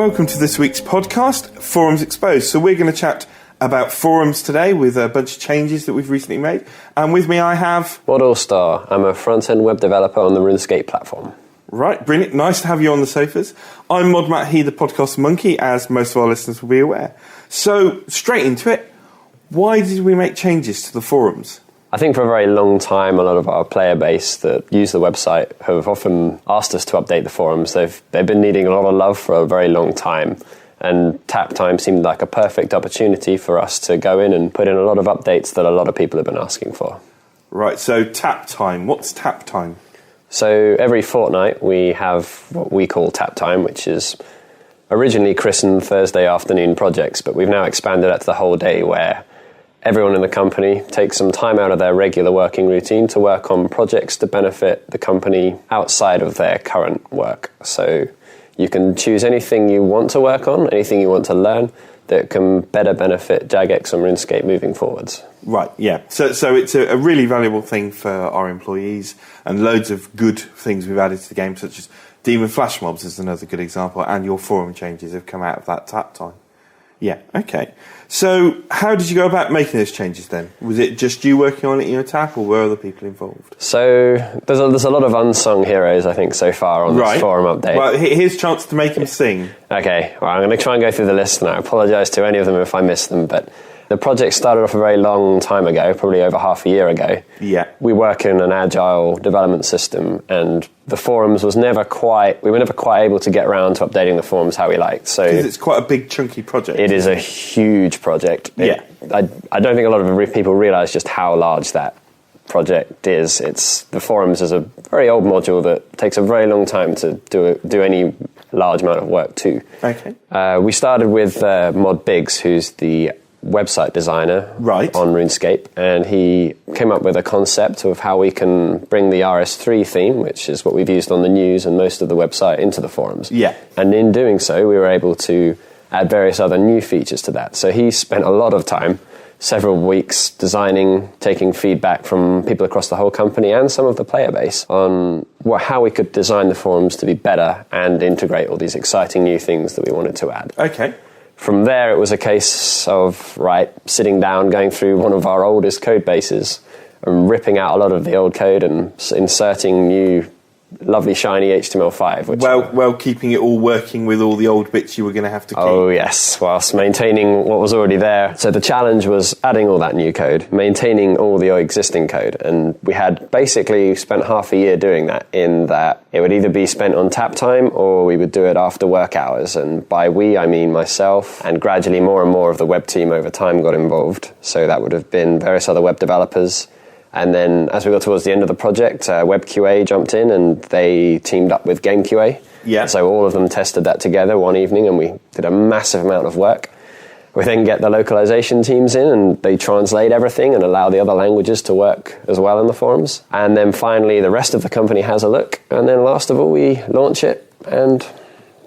welcome to this week's podcast, Forums Exposed. So we're going to chat about forums today with a bunch of changes that we've recently made. And with me I have... Mod AllStar. I'm a front-end web developer on the RuneScape platform. Right, brilliant. Nice to have you on the sofas. I'm Mod MattHe, the podcast monkey, as most of our listeners will be aware. So, straight into it, why did we make changes to the forums? I think for a very long time, a lot of our player base that use the website have often asked us to update the forums. They've been needing a lot of love for a very long time, and tap time seemed like a perfect opportunity for us to go in and put in a lot of updates that a lot of people have been asking for. Right, so tap time. What's tap time? So every fortnight we have what we call tap time, which is originally christened Thursday afternoon projects, but we've now expanded that to the whole day, where everyone in the company takes some time out of their regular working routine to work on projects to benefit the company outside of their current work. So you can choose anything you want to work on, anything you want to learn that can better benefit Jagex and RuneScape moving forwards. Right, yeah. So it's a really valuable thing for our employees, and loads of good things we've added to the game, such as Demon Flash Mobs is another good example, and your forum changes have come out of that tap time. Yeah, okay. So how did you go about making those changes then? Was it just you working on it in your tap, or were other people involved? So there's a lot of unsung heroes, I think, so far on this forum update. Well, here's a chance to make them sing. Okay, well, I'm going to try and go through the list now. I apologise to any of them if I miss them, but the project started off a very long time ago, probably over half a year ago. Yeah. We work in an agile development system, and the forums we were never quite able to get around to updating the forums how we liked. So because it's quite a big, chunky project. It is a huge project. Yeah. I don't think a lot of people realise just how large that project is. The forums is a very old module that takes a very long time to do any large amount of work to. Okay. We started with Mod Biggs, who's the website designer on RuneScape, and he came up with a concept of how we can bring the RS3 theme, which is what we've used on the news and most of the website, into the forums. Yeah. And in doing so, we were able to add various other new features to that. So he spent a lot of time, several weeks, designing, taking feedback from people across the whole company and some of the player base on how we could design the forums to be better and integrate all these exciting new things that we wanted to add. Okay. From there, it was a case of, sitting down, going through one of our oldest code bases and ripping out a lot of the old code and inserting new, lovely, shiny HTML5. While keeping it all working with all the old bits you were going to have to keep. Oh, yes, whilst maintaining what was already there. So the challenge was adding all that new code, maintaining all the existing code. And we had basically spent half a year doing that, in that it would either be spent on tap time or we would do it after work hours. And by we, I mean myself, and gradually more and more of the web team over time got involved. So that would have been various other web developers. And then as we got towards the end of the project, Web QA jumped in and they teamed up with Game QA. Yeah. So all of them tested that together one evening, and we did a massive amount of work. We then get the localization teams in and they translate everything and allow the other languages to work as well in the forums. And then finally the rest of the company has a look. And then last of all, we launch it, and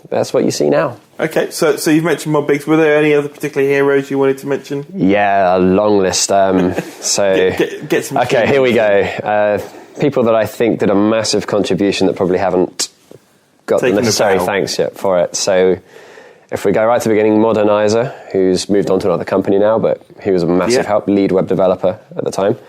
that's what you see now. Okay, so you've mentioned Mod Biggs. Were there any other particular heroes you wanted to mention? Yeah, a long list. So get some. Okay, here we go. People that I think did a massive contribution that probably haven't got the necessary thanks yet for it. So if we go right to the beginning, Modernizer, who's moved on to another company now, but he was a massive help, lead web developer at the time.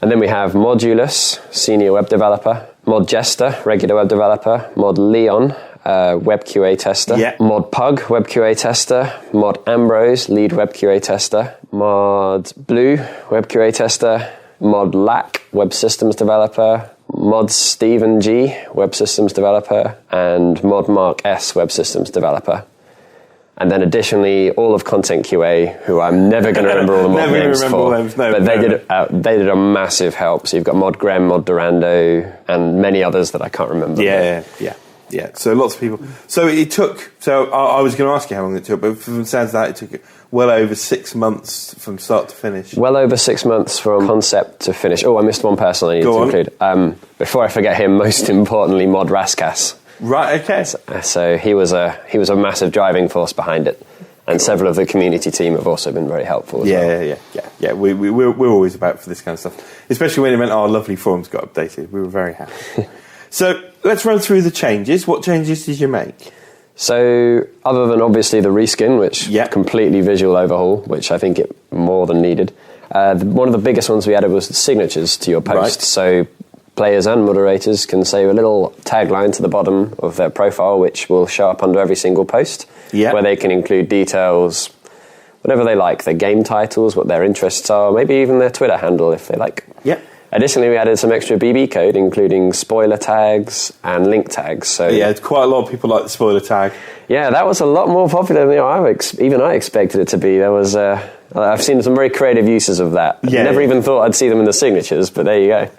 And then we have Modulus, senior web developer, Mod Jester, regular web developer, Mod Leon, web QA tester, Mod Pug, web QA tester, Mod Ambrose, lead web QA tester, Mod Blue, web QA tester, Mod Lack, web systems developer, Mod Stephen G, web systems developer, and Mod Mark S, web systems developer. And then additionally, all of Content QA, who I'm never going to remember all the mod names for, but they did a massive help. So you've got Mod Grem, Mod Durando, and many others that I can't remember. Yeah. So lots of people. So it took. So I was going to ask you how long it took, but from the sounds of that, it took well over 6 months from start to finish. Well over 6 months from concept to finish. Oh, I missed one person I needed to include. Before I forget him, most importantly, Mod Raskas. Right. Okay. So he was a massive driving force behind it, and several of the community team have also been very helpful as well. Yeah. We're always about for this kind of stuff, especially when it meant our lovely forums got updated. We were very happy. So let's run through the changes. What changes did you make? So, other than obviously the reskin, which completely visual overhaul, which I think it more than needed, one of the biggest ones we added was the signatures to your post. Right. So, players and moderators can save a little tagline to the bottom of their profile, which will show up under every single post, where they can include details, whatever they like, their game titles, what their interests are, maybe even their Twitter handle if they like. Yeah. Additionally, we added some extra BB code, including spoiler tags and link tags. So quite a lot of people like the spoiler tag. Yeah, that was a lot more popular than I expected it to be. There was I've seen some very creative uses of that. Yeah. Never even thought I'd see them in the signatures, but there you go.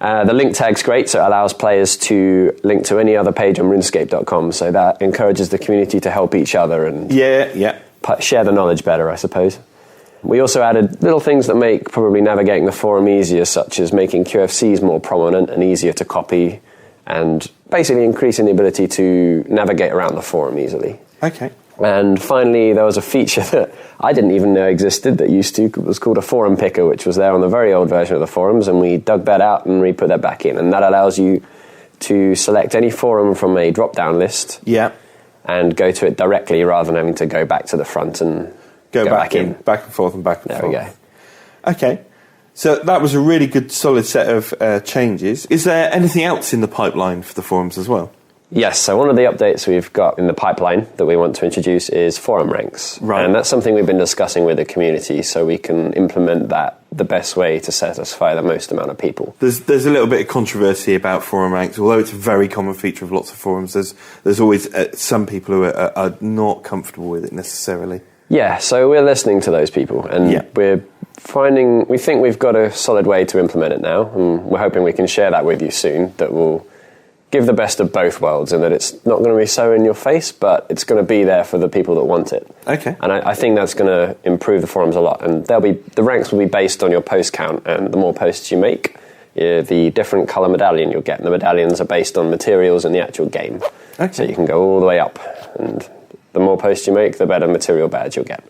The link tag's great, so it allows players to link to any other page on RuneScape.com, so that encourages the community to help each other and share the knowledge better, I suppose. We also added little things that make probably navigating the forum easier, such as making QFCs more prominent and easier to copy, and basically increasing the ability to navigate around the forum easily. Okay. And finally, there was a feature that I didn't even know existed that it was called a forum picker, which was there on the very old version of the forums, and we dug that out and re-put that back in, and that allows you to select any forum from a drop-down list and go to it directly rather than having to go back to the front and go back in. Back and forth and back and forth. There we go. Okay. So that was a really good, solid set of changes. Is there anything else in the pipeline for the forums as well? Yes, so one of the updates we've got in the pipeline that we want to introduce is forum ranks. Right. And that's something we've been discussing with the community so we can implement that the best way to satisfy the most amount of people. There's a little bit of controversy about forum ranks, although it's a very common feature of lots of forums. There's always some people who are not comfortable with it necessarily. Yeah, so we're listening to those people, and we think we've got a solid way to implement it now, and we're hoping we can share that with you soon, that will give the best of both worlds, and that it's not going to be so in your face, but it's going to be there for the people that want it. Okay. And I think that's going to improve the forums a lot, and the ranks will be based on your post count, and the more posts you make, the different colour medallion you'll get. And the medallions are based on materials in the actual game. Okay. So you can go all the way up, and the more posts you make, the better material badge you'll get.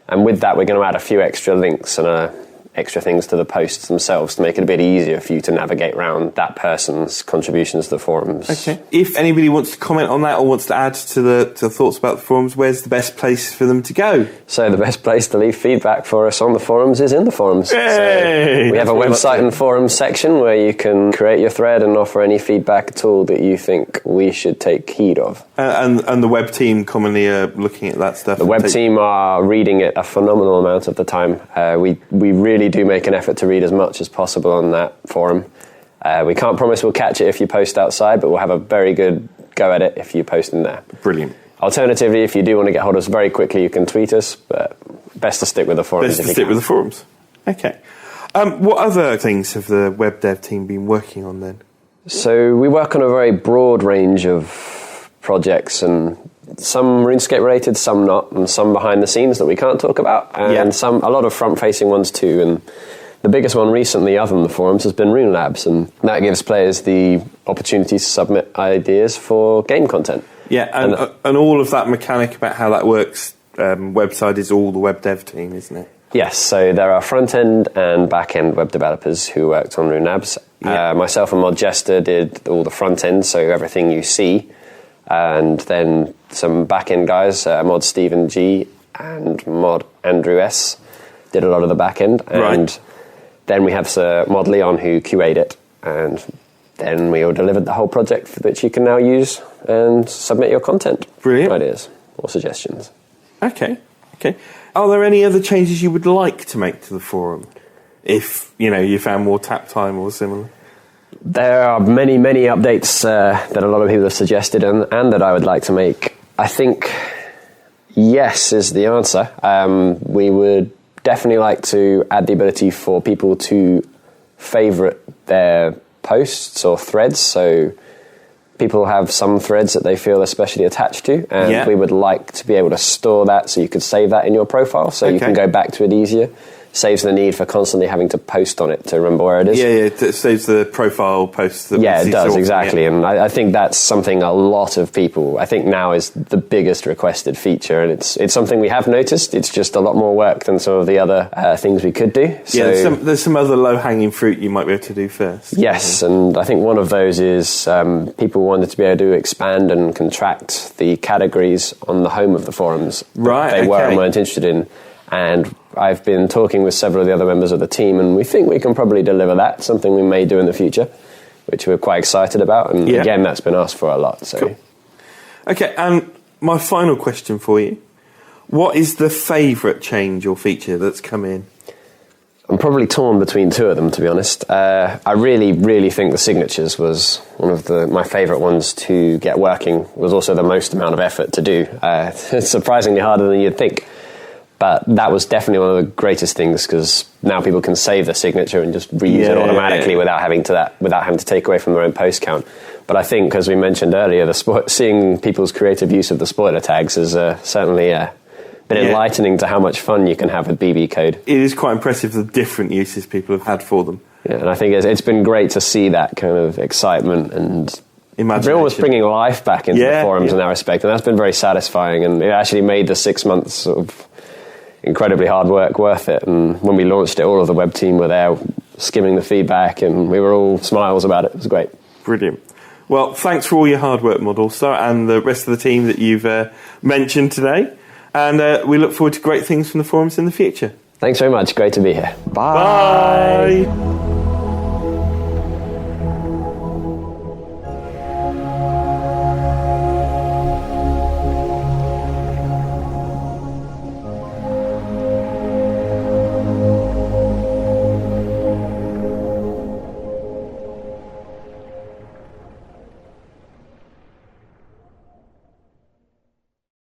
And with that, we're going to add a few extra links and extra things to the posts themselves to make it a bit easier for you to navigate around that person's contributions to the forums. Okay. If anybody wants to comment on that or wants to add to the thoughts about the forums, where's the best place for them to go? So the best place to leave feedback for us on the forums is in the forums. Hey, so we have a website and forums section where you can create your thread and offer any feedback at all that you think we should take heed of. And the web team commonly are looking at that stuff. The web team are reading it a phenomenal amount of the time. We really do make an effort to read as much as possible on that forum. We can't promise we'll catch it if you post outside, but we'll have a very good go at it if you post in there. Brilliant. Alternatively, if you do want to get hold of us very quickly, you can tweet us, but best to stick with the forums. Best to stick with the forums. Okay. What other things have the web dev team been working on then? So we work on a very broad range of projects, and some RuneScape related, some not, and some behind the scenes that we can't talk about, and a lot of front-facing ones too. And the biggest one recently, other than the forums, has been Rune Labs, and that gives players the opportunity to submit ideas for game content. Yeah, and all of that mechanic about how that works, website is all the web dev team, isn't it? Yes, so there are front-end and back-end web developers who worked on Rune Labs. Myself and Mod Jester did all the front-end, so everything you see, and then some back-end guys, Mod Stephen G and Mod Andrew S, did a lot of the back-end. And then we have Mod Leon who QA'd it, and then we all delivered the whole project which you can now use and submit your content. Brilliant. Ideas or suggestions. Okay. Are there any other changes you would like to make to the forum? If, you found more tap time or similar? There are many, many updates that a lot of people have suggested and that I would like to make. I think yes is the answer. We would definitely like to add the ability for people to favourite their posts or threads. So people have some threads that they feel especially attached to, and we would like to be able to store that so you could save that in your profile so you can go back to it easier. saves the need for constantly having to post on it to remember where it is. Yeah, it saves the profile posts. That it does, exactly. And I think that's something a lot of people, I think now is the biggest requested feature, and it's something we have noticed. It's just a lot more work than some of the other things we could do. So, there's some other low-hanging fruit you might be able to do first. Yes, and I think one of those is people wanted to be able to expand and contract the categories on the home of the forums that they were and weren't interested in. And I've been talking with several of the other members of the team, and we think we can probably deliver that, something we may do in the future, which we're quite excited about. And again, that's been asked for a lot. So. Cool. Okay, and my final question for you. What is the favourite change or feature that's come in? I'm probably torn between two of them, to be honest. I really, really think the signatures was one of my favourite ones to get working. It was also the most amount of effort to do. It's surprisingly harder than you'd think. But that was definitely one of the greatest things, because now people can save the signature and just reuse it automatically without having to take away from their own post count. But I think, as we mentioned earlier, seeing people's creative use of the spoiler tags has certainly been enlightening to how much fun you can have with BB code. It is quite impressive the different uses people have had for them. Yeah, and I think it's been great to see that kind of excitement and almost bringing life back into the forums in that respect, and that's been very satisfying, and it actually made the 6 months sort of incredibly hard work worth it. And when we launched it, all of the web team were there skimming the feedback, and we were all smiles about it. It was great. Brilliant. Well, thanks for all your hard work, Mod AllStar, and the rest of the team that you've mentioned today. And we look forward to great things from the forums in the future. Thanks very much. Great to be here. Bye. Bye.